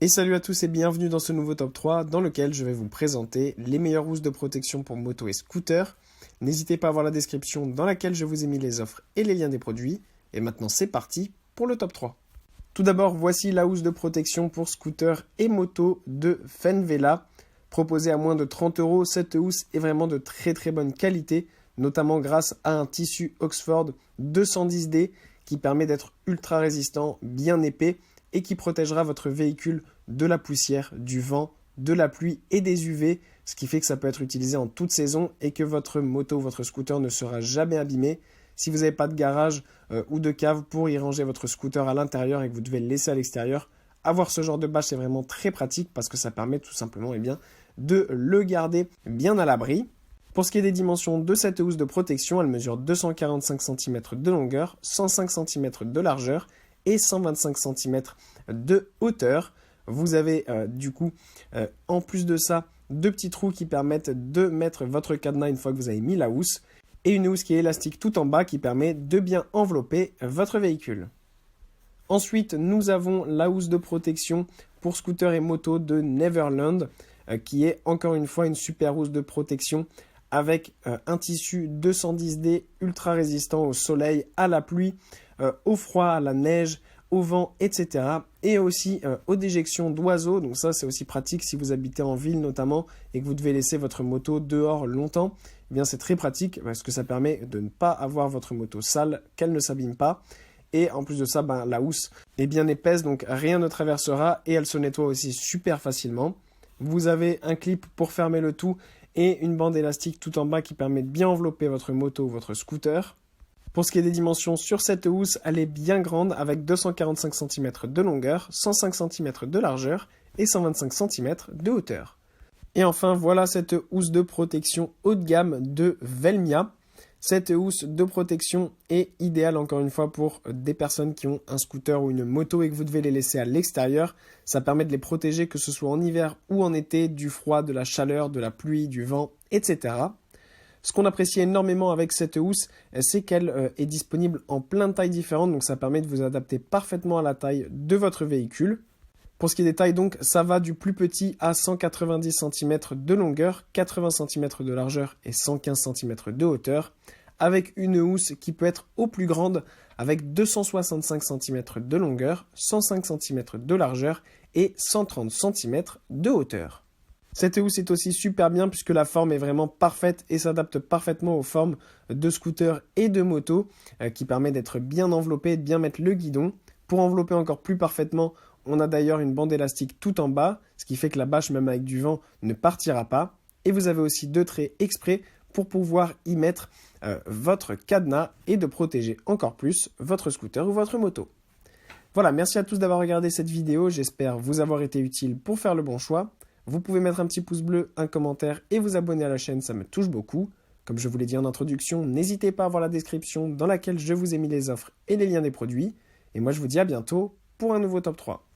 Et salut à tous et bienvenue dans ce nouveau top 3 dans lequel je vais vous présenter les meilleures housses de protection pour moto et scooter. N'hésitez pas à voir la description dans laquelle je vous ai mis les offres et les liens des produits. Et maintenant c'est parti pour le top 3. Tout d'abord, voici la housse de protection pour scooter et moto de Fenvela. Proposée à moins de 30 €, cette housse est vraiment de très bonne qualité, notamment grâce à un tissu Oxford 210D qui permet d'être ultra résistant, bien épais et qui protégera votre véhicule de la poussière, du vent, de la pluie et des UV, ce qui fait que ça peut être utilisé en toute saison et que votre moto ou votre scooter ne sera jamais abîmé. Si vous n'avez pas de garage ou de cave pour y ranger votre scooter à l'intérieur et que vous devez le laisser à l'extérieur, avoir ce genre de bâche c'est vraiment très pratique parce que ça permet tout simplement de le garder bien à l'abri. Pour ce qui est des dimensions de cette housse de protection, elle mesure 245 cm de longueur, 105 cm de largeur et 125 cm de hauteur. Vous avez en plus de ça, deux petits trous qui permettent de mettre votre cadenas une fois que vous avez mis la housse et une housse qui est élastique tout en bas qui permet de bien envelopper votre véhicule. Ensuite, nous avons la housse de protection pour scooter et moto de Neverland qui est encore une fois une super housse de protection avec un tissu 210D ultra résistant au soleil, à la pluie, au froid, à la neige, au vent, etc. Et aussi aux déjections d'oiseaux. Donc ça, c'est aussi pratique si vous habitez en ville notamment et que vous devez laisser votre moto dehors longtemps. Eh bien, c'est très pratique parce que ça permet de ne pas avoir votre moto sale, qu'elle ne s'abîme pas. Et en plus de ça, la housse est bien épaisse, donc rien ne traversera et elle se nettoie aussi super facilement. Vous avez un clip pour fermer le tout et une bande élastique tout en bas qui permet de bien envelopper votre moto ou votre scooter. Pour ce qui est des dimensions sur cette housse, elle est bien grande avec 245 cm de longueur, 105 cm de largeur et 125 cm de hauteur. Et enfin, voilà cette housse de protection haut de gamme de Velmia. Cette housse de protection est idéale encore une fois pour des personnes qui ont un scooter ou une moto et que vous devez les laisser à l'extérieur. Ça permet de les protéger que ce soit en hiver ou en été, du froid, de la chaleur, de la pluie, du vent, etc. Ce qu'on apprécie énormément avec cette housse, c'est qu'elle est disponible en plein de tailles différentes, donc ça permet de vous adapter parfaitement à la taille de votre véhicule. Pour ce qui est des tailles, donc, ça va du plus petit à 190 cm de longueur, 80 cm de largeur et 115 cm de hauteur, avec une housse qui peut être au plus grande avec 265 cm de longueur, 105 cm de largeur et 130 cm de hauteur. Cette housse est aussi super bien puisque la forme est vraiment parfaite et s'adapte parfaitement aux formes de scooter et de moto qui permet d'être bien enveloppé et de bien mettre le guidon. Pour envelopper encore plus parfaitement, on a d'ailleurs une bande élastique tout en bas, ce qui fait que la bâche, même avec du vent, ne partira pas. Et vous avez aussi deux traits exprès pour pouvoir y mettre votre cadenas et de protéger encore plus votre scooter ou votre moto. Voilà, merci à tous d'avoir regardé cette vidéo, j'espère vous avoir été utile pour faire le bon choix. Vous pouvez mettre un petit pouce bleu, un commentaire et vous abonner à la chaîne, ça me touche beaucoup. Comme je vous l'ai dit en introduction, n'hésitez pas à voir la description dans laquelle je vous ai mis les offres et les liens des produits. Et moi je vous dis à bientôt pour un nouveau top 3.